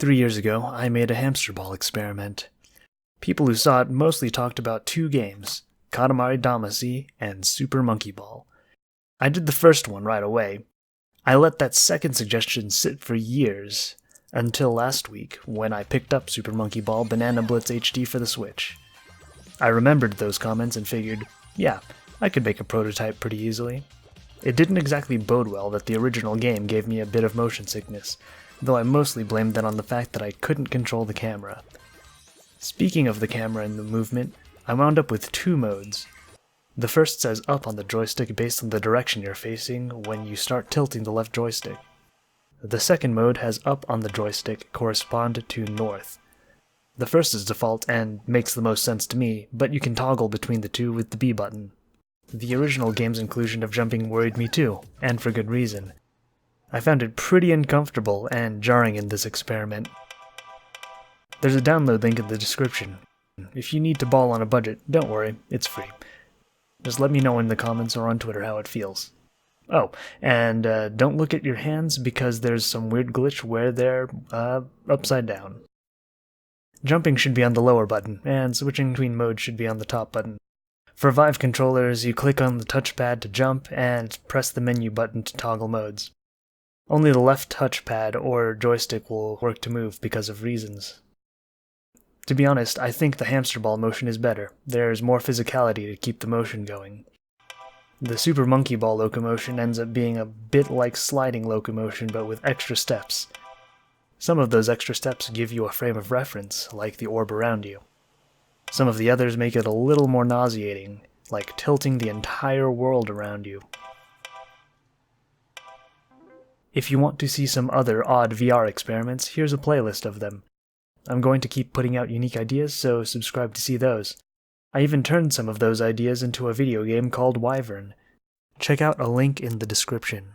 3 years ago, I made a hamster ball experiment. People who saw it mostly talked about two games, Katamari Damacy and Super Monkey Ball. I did the first one right away. I let that second suggestion sit for years, until last week when I picked up Super Monkey Ball Banana Blitz HD for the Switch. I remembered those comments and figured, yeah, I could make a prototype pretty easily. It didn't exactly bode well that the original game gave me a bit of motion sickness, though I mostly blamed that on the fact that I couldn't control the camera. Speaking of the camera and the movement, I wound up with two modes. The first says up on the joystick based on the direction you're facing when you start tilting the left joystick. The second mode has up on the joystick correspond to north. The first is default and makes the most sense to me, but you can toggle between the two with the B button. The original game's inclusion of jumping worried me too, and for good reason. I found it pretty uncomfortable and jarring in this experiment. There's a download link in the description. If you need to ball on a budget, don't worry, it's free. Just let me know in the comments or on Twitter how it feels. Oh, and don't look at your hands because there's some weird glitch where they're upside down. Jumping should be on the lower button, and switching between modes should be on the top button. For Vive controllers, you click on the touchpad to jump and press the menu button to toggle modes. Only the left touchpad or joystick will work to move because of reasons. To be honest, I think the hamster ball motion is better. There's more physicality to keep the motion going. The Super Monkey Ball Locomotion ends up being a bit like sliding Locomotion but with extra steps. Some of those extra steps give you a frame of reference, like the orb around you. Some of the others make it a little more nauseating, like tilting the entire world around you. If you want to see some other odd VR experiments, here's a playlist of them. I'm going to keep putting out unique ideas, so subscribe to see those. I even turned some of those ideas into a video game called Wyvern. Check out a link in the description.